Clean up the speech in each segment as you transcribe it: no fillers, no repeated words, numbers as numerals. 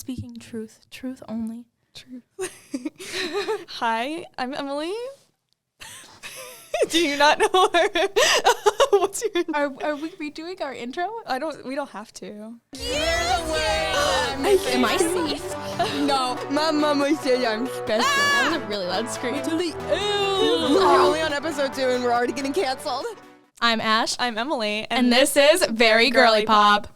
speaking truth only. Truth. Hi, I'm Emily. Do you not know her? What's your name? Are we redoing our intro? We don't have to. Am I safe? No, my mama said I'm special. That was a really loud scream. We're only on episode 2 and we're already getting canceled. I'm Ash. I'm Emily. And this is Very Girlypop.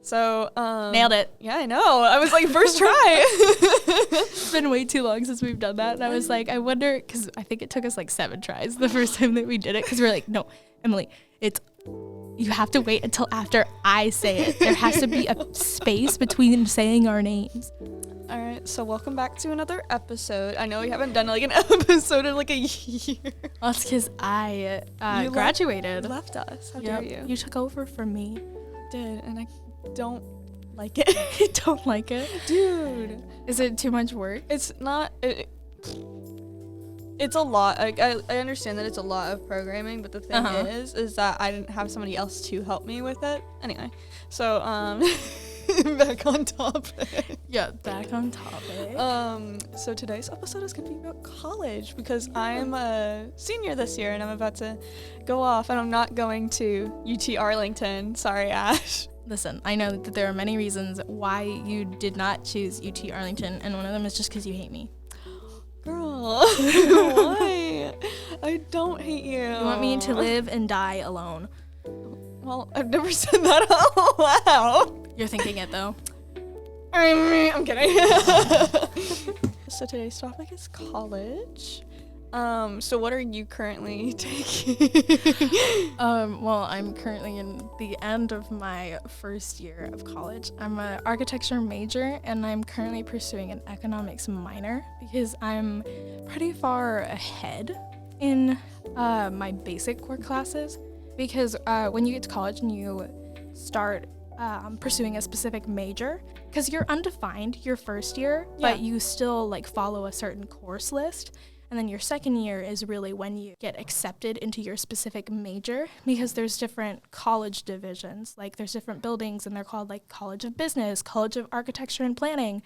So, Nailed it. Yeah, I know. I was like, first try. It's been way too long since we've done that. And I was like, I wonder, because I think it took us like 7 tries the first time that we did it. Because we're like, no, Emily, you have to wait until after I say it. There has to be a space between saying our names. All right, so welcome back to another episode. I know we haven't done like an episode in like a year. Well, it's because I graduated. You left us. How Yep. dare you? You took over for me. Did, and I don't like it. You don't like it? Dude. Is it too much work? It's not. It's a lot. Like, I understand that it's a lot of programming, but the thing is that I didn't have somebody else to help me with it. Anyway, so back on topic. Yeah, back on topic. So today's episode is gonna be about college because I'm a senior this year and I'm about to go off, and I'm not going to UT Arlington. Sorry, Ash. Listen, I know that there are many reasons why you did not choose UT Arlington, and one of them is just because you hate me. Girl, why? I don't hate you. You want me to live and die alone. Well, I've never said that out loud. You're thinking it, though. I'm kidding. So today's topic is college. So what are you currently taking? Well, I'm currently in the end of my first year of college. I'm an architecture major, and I'm currently pursuing an economics minor because I'm pretty far ahead in my basic core classes. Because when you get to college and you start pursuing a specific major, because you're undefined your first year, but you still like follow a certain course list. And then your second year is really when you get accepted into your specific major, because there's different college divisions. Like there's different buildings, and they're called like College of Business, College of Architecture and Planning,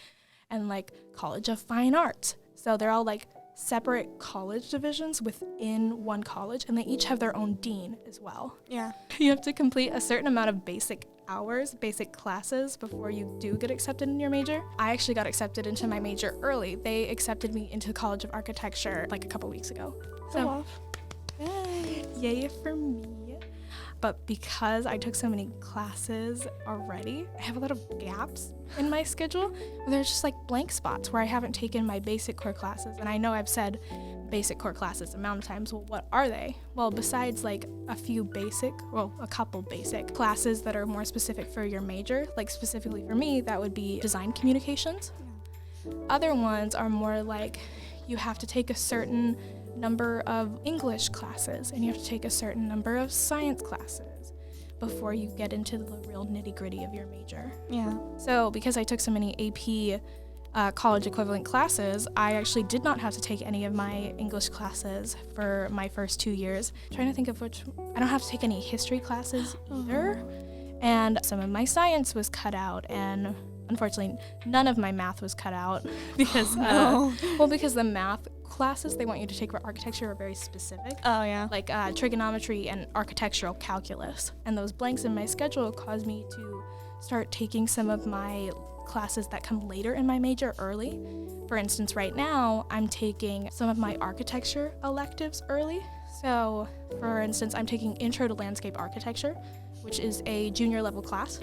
and like College of Fine Arts. So they're all like separate college divisions within one college, and they each have their own dean as well. Yeah. You have to complete a certain amount of basic hours, basic classes before you do get accepted in your major. I actually got accepted into my major early. They accepted me into the College of Architecture like a couple weeks ago. Go off. Yay for me. But because I took so many classes already, I have a lot of gaps in my schedule. There's just like blank spots where I haven't taken my basic core classes. And I know I've said basic core classes a amount of times. Well, what are they? Well, besides like a couple basic classes that are more specific for your major, like specifically for me, that would be design communications. Other ones are more like you have to take a certain number of English classes, and you have to take a certain number of science classes before you get into the real nitty-gritty of your major. Yeah. So because I took so many AP college equivalent classes, I actually did not have to take any of my English classes for my first 2 years. I'm trying to think of which. I don't have to take any history classes either. And some of my science was cut out, and unfortunately none of my math was cut out because because the math classes they want you to take for architecture are very specific. Oh yeah. Like trigonometry and architectural calculus. And those blanks in my schedule caused me to start taking some of my classes that come later in my major early. For instance, right now I'm taking some of my architecture electives early. So for instance, I'm taking Intro to Landscape Architecture, which is a junior level class.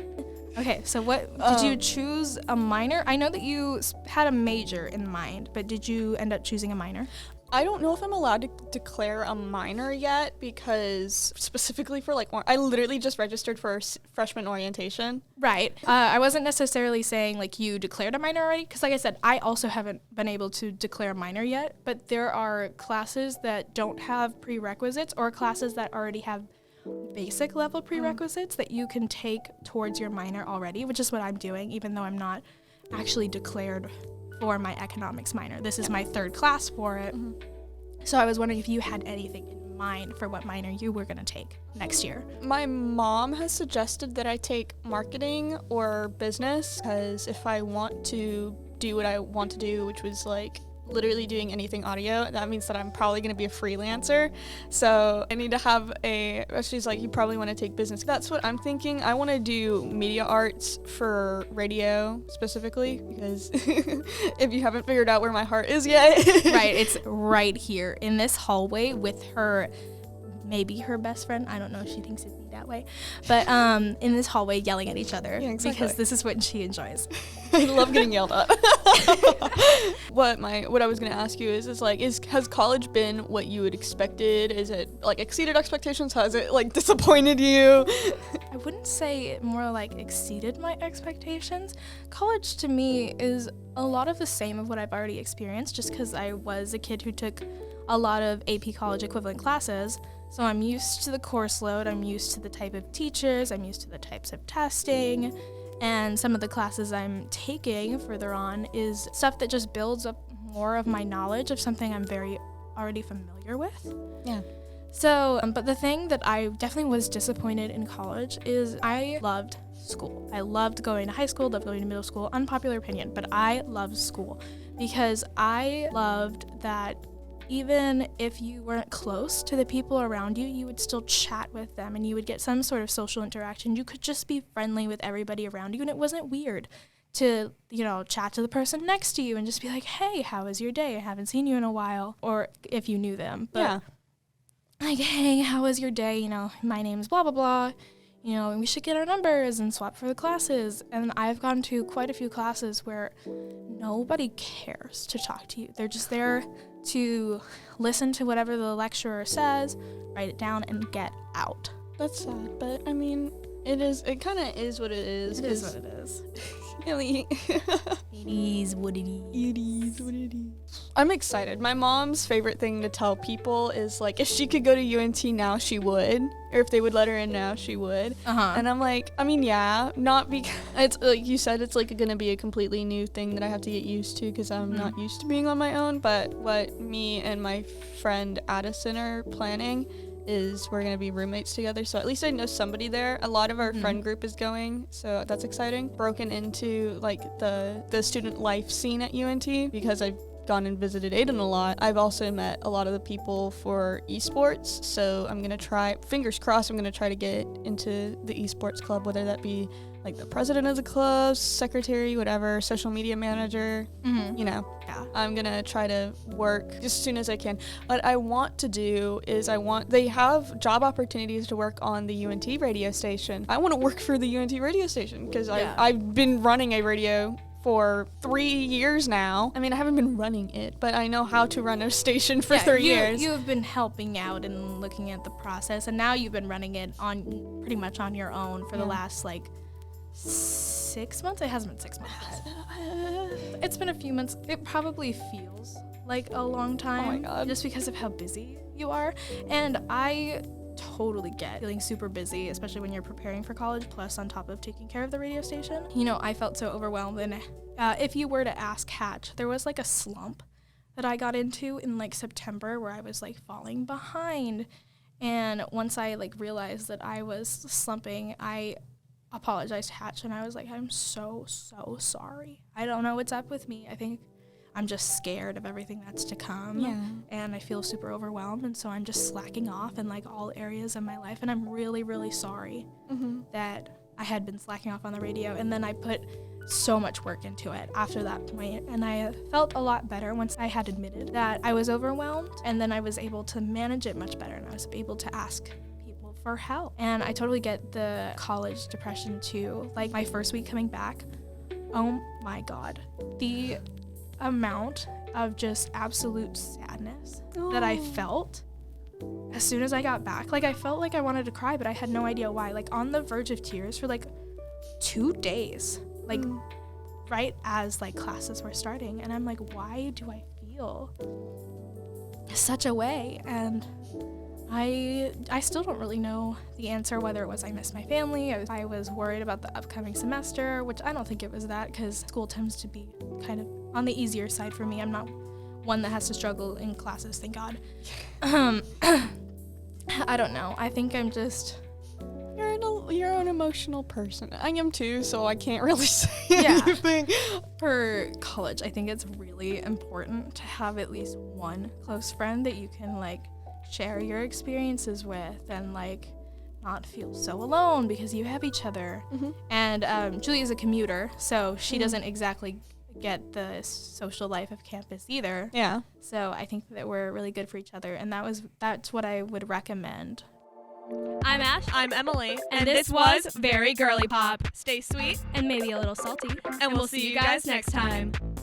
Okay, so what did you choose a minor? I know that you had a major in mind, but did you end up choosing a minor? I don't know if I'm allowed to declare a minor yet, because specifically for like, I literally just registered for freshman orientation. Right. I wasn't necessarily saying like you declared a minor already, because like I said, I also haven't been able to declare a minor yet, but there are classes that don't have prerequisites or classes that already have basic level prerequisites that you can take towards your minor already, which is what I'm doing, even though I'm not actually declared for my economics minor. This is my 3rd class for it. So I was wondering if you had anything in mind for what minor you were going to take next year? My mom has suggested that I take marketing or business, because if I want to do what I want to do, which was like literally doing anything audio, that means that I'm probably going to be a freelancer. So I need to have she's like, you probably want to take business. That's what I'm thinking. I want to do media arts for radio specifically, because if you haven't figured out where my heart is yet. Right, it's right here in this hallway with her, maybe her best friend. I don't know if she thinks it'd be that way, but in this hallway yelling at each other. Yeah, exactly. Because this is what she enjoys. I love getting yelled at. What I was gonna ask you is like, has college been what you had expected? Is it like exceeded expectations? Has it like disappointed you? I wouldn't say it more like exceeded my expectations. College to me is a lot of the same of what I've already experienced, just because I was a kid who took a lot of AP college equivalent classes. So I'm used to the course load, I'm used to the type of teachers, I'm used to the types of testing, and some of the classes I'm taking further on is stuff that just builds up more of my knowledge of something I'm very already familiar with. Yeah. So, but the thing that I definitely was disappointed in college is I loved school. I loved going to high school, loved going to middle school, unpopular opinion, but I loved school because I loved that even if you weren't close to the people around you, you would still chat with them and you would get some sort of social interaction. You could just be friendly with everybody around you, and it wasn't weird to, chat to the person next to you and just be like, hey, how was your day? I haven't seen you in a while. Or if you knew them. But Yeah. like, hey, how was your day? My name's blah, blah, blah. And we should get our numbers and swap for the classes. And I've gone to quite a few classes where nobody cares to talk to you. They're just there to listen to whatever the lecturer says, write it down, and get out. That's sad, but I mean, it kind of is what it is. It is what it is. Really. It is what it is. It is what it is. I'm excited. My mom's favorite thing to tell people is like, if she could go to UNT now, she would. Or if they would let her in now, she would. Uh-huh. And I'm like, I mean, yeah, not because it's like you said, it's like gonna be a completely new thing that I have to get used to because I'm not used to being on my own. But what me and my friend Addison are planning is we're going to be roommates together, so at least I know somebody there. A lot of our friend group is going, so that's exciting. Broken into like the student life scene at UNT because I've gone and visited Aiden a lot. I've also met a lot of the people for esports, so I'm going to try, fingers crossed, I'm going to try to get into the esports club, whether that be like the president of the club, secretary, whatever, social media manager, Yeah. I'm gonna try to work as soon as I can. What I want to do is they have job opportunities to work on the UNT radio station. I want to work for the UNT radio station because I've been running a radio for 3 years now. I mean, I haven't been running it, but I know how to run a station for 3 years. You have been helping out and looking at the process, and now you've been running it on pretty much on your own for the last 6 months. It hasn't been 6 months. It's been a few months. It probably feels like a long time. Oh my God. Just because of how busy you are. And I totally get feeling super busy, especially when you're preparing for college, plus on top of taking care of the radio station. I felt so overwhelmed. And if you were to ask Hatch, there was a slump that I got into in September where I was falling behind. And once I realized that I was slumping, I apologized to Hatch, and I was like, I'm so sorry. I don't know what's up with me. I think I'm just scared of everything that's to come. Yeah. And I feel super overwhelmed, and so I'm just slacking off in all areas of my life, and I'm really, really sorry that I had been slacking off on the radio. And then I put so much work into it after that point, and I felt a lot better once I had admitted that I was overwhelmed, and then I was able to manage it much better, and I was able to ask for help. And I totally get the college depression too. My first week coming back, oh my God, the amount of just absolute sadness that I felt as soon as I got back. I felt like I wanted to cry, but I had no idea why. On the verge of tears for 2 days, right as classes were starting. And I'm why do I feel such a way? And I still don't really know the answer, whether it was I missed my family, I was worried about the upcoming semester, which I don't think it was that, because school tends to be kind of on the easier side for me. I'm not one that has to struggle in classes, thank God. I don't know. I think I'm just You're an emotional person. I am too, so I can't really say Yeah. anything. for college. I think it's really important to have at least one close friend that you can like share your experiences with and like not feel so alone because you have each other. And Julie is a commuter, so she doesn't exactly get the social life of campus either. Yeah. So I think that we're really good for each other, and that's what I would recommend. I'm Ash. I'm Emily, And this was Very Girlypop. Stay sweet, And maybe a little salty. and we'll see you guys next time.